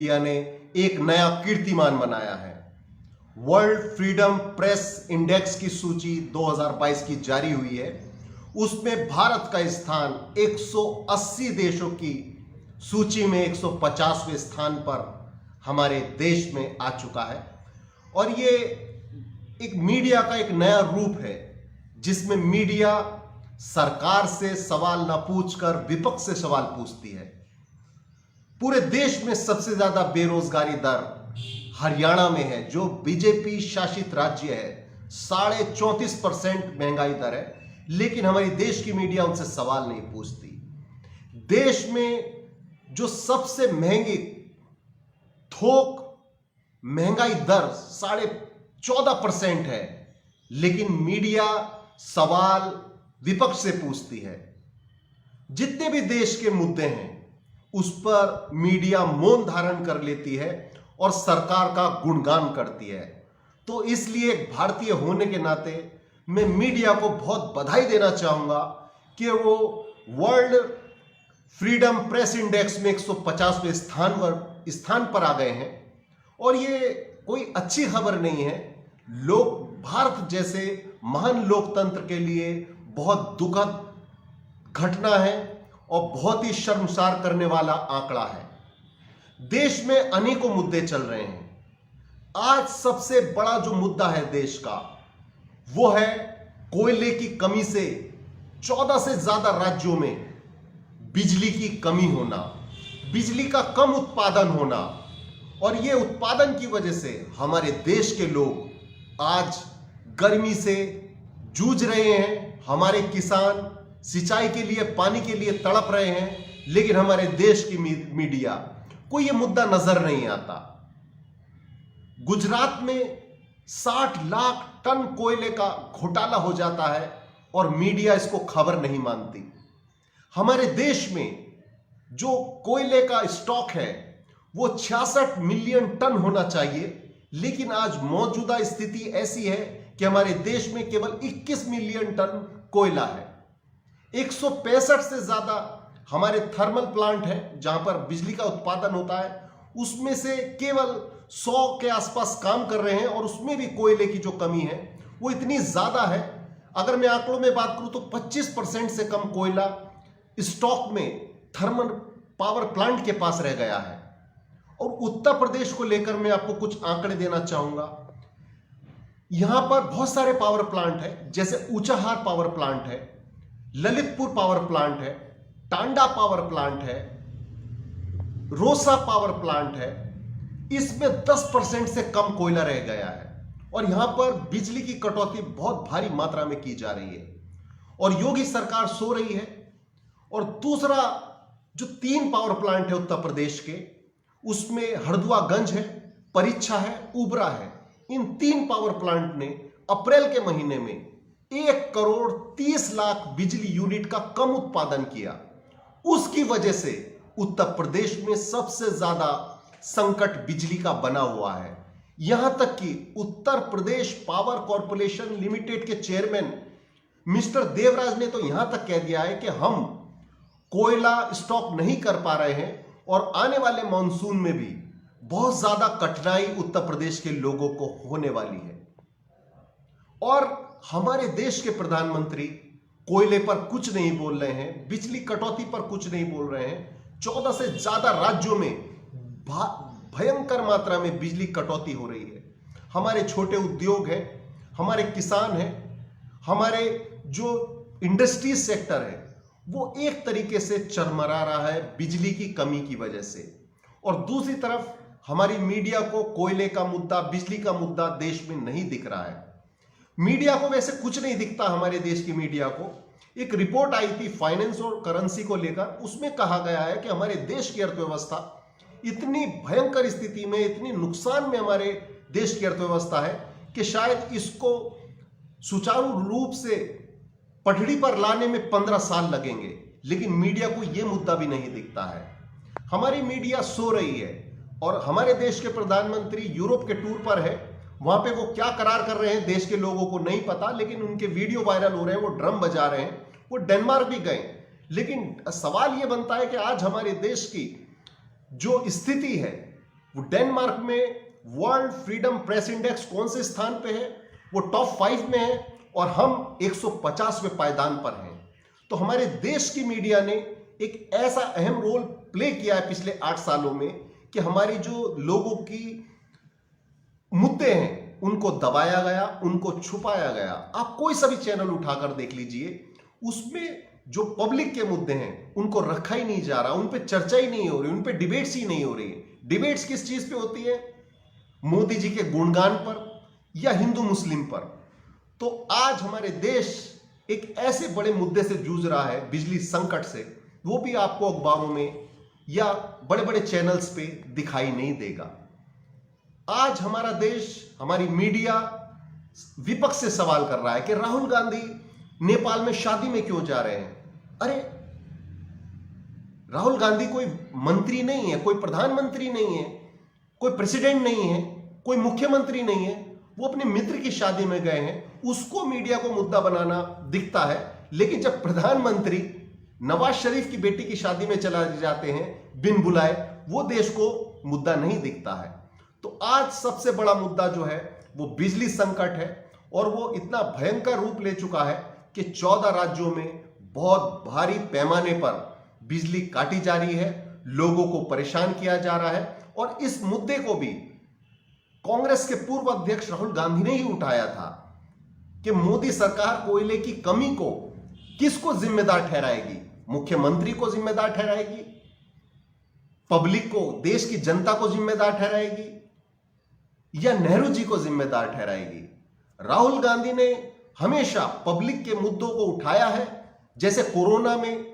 India ने एक नया कीर्तिमान बनाया है। वर्ल्ड फ्रीडम प्रेस इंडेक्स की सूची 2022 की जारी हुई है। उसमें भारत का स्थान 180 देशों की सूची में 150वें स्थान पर हमारे देश में आ चुका है। और ये एक मीडिया का एक नया रूप है जिसमें मीडिया सरकार से सवाल न पूछकर विपक्ष से सवाल पूछती है। पूरे देश में सबसे ज्यादा बेरोजगारी दर हरियाणा में है, जो बीजेपी शासित राज्य है। 34.5% महंगाई दर है, लेकिन हमारी देश की मीडिया उनसे सवाल नहीं पूछती। देश में जो सबसे महंगी थोक महंगाई दर 14.5% है, लेकिन मीडिया सवाल विपक्ष से पूछती है। जितने भी देश के मुद्दे हैं उस पर मीडिया मौन धारण कर लेती है और सरकार का गुणगान करती है। तो इसलिए एक भारतीय होने के नाते मैं मीडिया को बहुत बधाई देना चाहूंगा कि वो वर्ल्ड फ्रीडम प्रेस इंडेक्स में 150वें स्थान पर आ गए हैं। और ये कोई अच्छी खबर नहीं है। लोग भारत जैसे महान लोकतंत्र के लिए बहुत दुखद घटना है और बहुत ही शर्मसार करने वाला आंकड़ा है। देश में अनेकों मुद्दे चल रहे हैं। आज सबसे बड़ा जो मुद्दा है देश का, वो है कोयले की कमी से 14 से ज्यादा राज्यों में बिजली की कमी होना, बिजली का कम उत्पादन होना। और ये उत्पादन की वजह से हमारे देश के लोग आज गर्मी से जूझ रहे हैं। हमारे किसान सिंचाई के लिए, पानी के लिए तड़प रहे हैं, लेकिन हमारे देश की मीडिया को यह मुद्दा नजर नहीं आता। गुजरात में 60 लाख टन कोयले का घोटाला हो जाता है और मीडिया इसको खबर नहीं मानती। हमारे देश में जो कोयले का स्टॉक है वो 66 मिलियन टन होना चाहिए, लेकिन आज मौजूदा स्थिति ऐसी है कि हमारे देश में केवल 21 मिलियन टन कोयला है। 165 से ज्यादा हमारे थर्मल प्लांट है जहां पर बिजली का उत्पादन होता है, उसमें से केवल 100 के आसपास काम कर रहे हैं और उसमें भी कोयले की जो कमी है वो इतनी ज्यादा है। अगर मैं आंकड़ों में बात करूं तो 25% से कम कोयला स्टॉक में थर्मल पावर प्लांट के पास रह गया है। और उत्तर प्रदेश को लेकर मैं आपको कुछ आंकड़े देना चाहूंगा। यहां पर बहुत सारे पावर प्लांट है, जैसे ऊंचाहार पावर प्लांट है, ललितपुर पावर प्लांट है, टांडा पावर प्लांट है, रोसा पावर प्लांट है। इसमें 10% से कम कोयला रह गया है और यहां पर बिजली की कटौती बहुत भारी मात्रा में की जा रही है और योगी सरकार सो रही है। और दूसरा जो 3 पावर प्लांट है उत्तर प्रदेश के, उसमें हरदुआगंज है, परीक्षा है, उबरा है। इन 3 पावर प्लांट ने अप्रैल के महीने में 1 करोड़ 30 लाख बिजली यूनिट का कम उत्पादन किया। उसकी वजह से उत्तर प्रदेश में सबसे ज्यादा संकट बिजली का बना हुआ है। यहां तक कि Uttar Pradesh power corporation limited के चेयरमैन मिस्टर देवराज ने तो यहां तक कह दिया है कि हम कोयला स्टॉक नहीं कर पा रहे हैं और आने वाले मॉनसून में भी बहुत ज्यादा कठिनाई उत्तर प्रदेश के लोगों को होने वाली है। और हमारे देश के प्रधानमंत्री कोयले पर कुछ नहीं बोल रहे हैं, बिजली कटौती पर कुछ नहीं बोल रहे हैं। 14 से ज्यादा राज्यों में भयंकर मात्रा में बिजली कटौती हो रही है। हमारे छोटे उद्योग हैं, हमारे किसान हैं, हमारे जो इंडस्ट्रीज सेक्टर है वो एक तरीके से चरमरा रहा है बिजली की कमी की वजह से। और दूसरी तरफ हमारी मीडिया को कोयले का मुद्दा, बिजली का मुद्दा देश में नहीं दिख रहा है। मीडिया को वैसे कुछ नहीं दिखता। हमारे देश की मीडिया को एक रिपोर्ट आई थी फाइनेंस और करेंसी को लेकर, उसमें कहा गया है कि हमारे देश की अर्थव्यवस्था इतनी भयंकर स्थिति में, इतनी नुकसान में हमारे देश की अर्थव्यवस्था है कि शायद इसको सुचारू रूप से पटड़ी पर लाने में 15 साल लगेंगे। लेकिन मीडिया को यह मुद्दा भी नहीं दिखता है। हमारी मीडिया सो रही है और हमारे देश के प्रधानमंत्री यूरोप के टूर पर है। वहां पे वो क्या करार कर रहे हैं देश के लोगों को नहीं पता, लेकिन उनके वीडियो वायरल हो रहे हैं, वो ड्रम बजा रहे हैं। वो डेनमार्क भी गए। लेकिन सवाल यह बनता है कि आज हमारे देश की जो स्थिति है वो डेनमार्क में वर्ल्ड फ्रीडम प्रेस इंडेक्स कौन से स्थान पे है? वो टॉप 5 में है और हम 150वें पायदान पर हैं। तो हमारे देश की मीडिया ने एक ऐसा अहम रोल प्ले किया है पिछले 8 सालों में कि हमारी जो लोगों की मुद्दे हैं उनको दबाया गया, उनको छुपाया गया। आप कोई सा भी चैनल उठाकर देख लीजिए, उसमें जो पब्लिक के मुद्दे हैं उनको रखा ही नहीं जा रहा, उन पे चर्चा ही नहीं हो रही, उन पे डिबेट्स ही नहीं हो रही। डिबेट्स किस चीज पे होती है? मोदी जी के गुणगान पर या हिंदू मुस्लिम पर। तो आज हमारे देश एक ऐसे बड़े मुद्दे से जूझ रहा है, बिजली संकट से, वो भी आपको अखबारों में या बड़े बड़े चैनल्स पे दिखाई नहीं देगा। आज हमारा देश, हमारी मीडिया विपक्ष से सवाल कर रहा है कि राहुल गांधी नेपाल में शादी में क्यों जा रहे हैं। अरे राहुल गांधी कोई मंत्री नहीं है, कोई प्रधानमंत्री नहीं है, कोई प्रेसिडेंट नहीं है, कोई मुख्यमंत्री नहीं है, वो अपने मित्र की शादी में गए हैं, उसको मीडिया को मुद्दा बनाना दिखता है। लेकिन जब प्रधानमंत्री नवाज शरीफ की बेटी की शादी में चला जाते हैं बिन बुलाए, वो देश को मुद्दा नहीं दिखता है। तो आज सबसे बड़ा मुद्दा जो है वो बिजली संकट है और वो इतना भयंकर रूप ले चुका है कि 14 राज्यों में बहुत भारी पैमाने पर बिजली काटी जा रही है, लोगों को परेशान किया जा रहा है। और इस मुद्दे को भी कांग्रेस के पूर्व अध्यक्ष राहुल गांधी ने ही उठाया था कि मोदी सरकार कोयले की कमी को किसको जिम्मेदार ठहराएगी? मुख्यमंत्री को जिम्मेदार ठहराएगी, पब्लिक को, देश की जनता को जिम्मेदार ठहराएगी, या नेहरू जी को जिम्मेदार ठहराएगी? राहुल गांधी ने हमेशा पब्लिक के मुद्दों को उठाया है। जैसे कोरोना में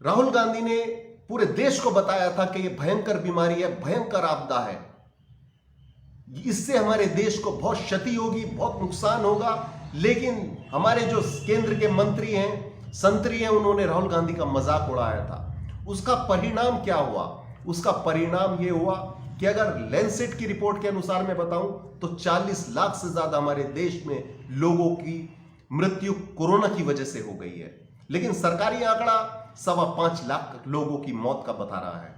राहुल गांधी ने पूरे देश को बताया था कि यह भयंकर बीमारी है, भयंकर आपदा है, इससे हमारे देश को बहुत क्षति होगी, बहुत नुकसान होगा। लेकिन हमारे जो केंद्र के मंत्री हैं, संतरी हैं, उन्होंने राहुल गांधी का मजाक उड़ाया था। उसका परिणाम क्या हुआ? उसका परिणाम यह हुआ कि अगर लैंसेट की रिपोर्ट के अनुसार मैं बताऊं तो 40 लाख से ज्यादा हमारे देश में लोगों की मृत्यु कोरोना की वजह से हो गई है। लेकिन सरकारी आंकड़ा 5.25 लाख लोगों की मौत का बता रहा है।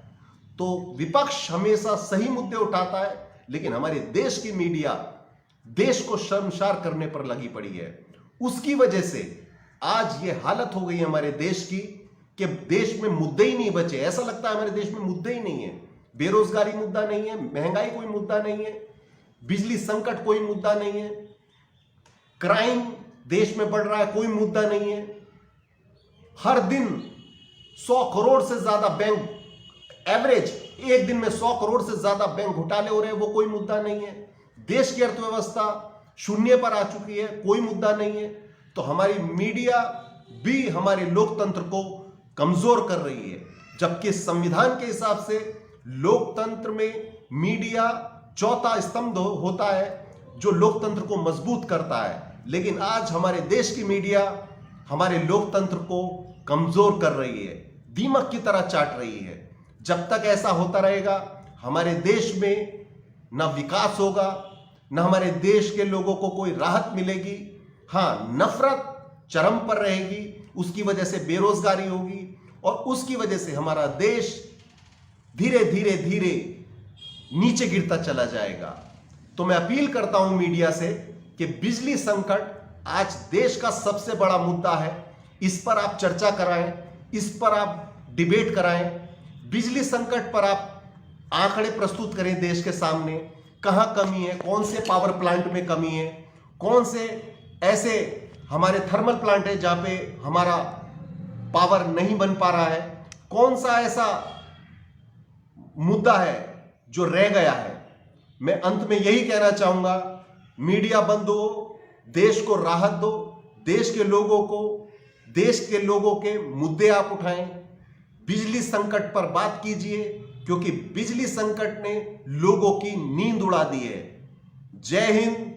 तो विपक्ष हमेशा सही मुद्दे उठाता है, लेकिन हमारे देश की मीडिया देश को शर्मसार करने पर लगी पड़ी है। उसकी वजह से आज ये हालत हो गई हमारे देश की कि देश में मुद्दे ही नहीं बचे। ऐसा लगता है हमारे देश में मुद्दे ही नहीं है। बेरोजगारी मुद्दा नहीं है, महंगाई कोई मुद्दा नहीं है, बिजली संकट कोई मुद्दा नहीं है, क्राइम देश में बढ़ रहा है, कोई मुद्दा नहीं है। हर दिन 100 करोड़ से ज्यादा बैंक, एवरेज एक दिन में 100 करोड़ से ज्यादा बैंक घोटाले हो रहे हैं, वो कोई मुद्दा नहीं है। देश की अर्थव्यवस्था शून्य पर आ चुकी है, कोई मुद्दा नहीं है। तो हमारी मीडिया भी हमारे लोकतंत्र को कमजोर कर रही है, जबकि संविधान के हिसाब से लोकतंत्र में मीडिया चौथा स्तंभ होता है जो लोकतंत्र को मजबूत करता है। लेकिन आज हमारे देश की मीडिया हमारे लोकतंत्र को कमजोर कर रही है, दीमक की तरह चाट रही है। जब तक ऐसा होता रहेगा हमारे देश में ना विकास होगा, ना हमारे देश के लोगों को कोई राहत मिलेगी। हाँ, नफरत चरम पर रहेगी, उसकी वजह से बेरोजगारी होगी और उसकी वजह से हमारा देश धीरे धीरे धीरे नीचे गिरता चला जाएगा। तो मैं अपील करता हूं मीडिया से कि बिजली संकट आज देश का सबसे बड़ा मुद्दा है, इस पर आप चर्चा कराएं, इस पर आप डिबेट कराएं। बिजली संकट पर आप आंकड़े प्रस्तुत करें देश के सामने, कहां कमी है, कौन से पावर प्लांट में कमी है, कौन से ऐसे हमारे थर्मल प्लांट है जहां पे हमारा पावर नहीं बन पा रहा है, कौन सा ऐसा मुद्दा है जो रह गया है। मैं अंत में यही कहना चाहूंगा, मीडिया बंद हो, देश को राहत दो, देश के लोगों के मुद्दे आप उठाएं, बिजली संकट पर बात कीजिए, क्योंकि बिजली संकट ने लोगों की नींद उड़ा दी है। जय हिंद,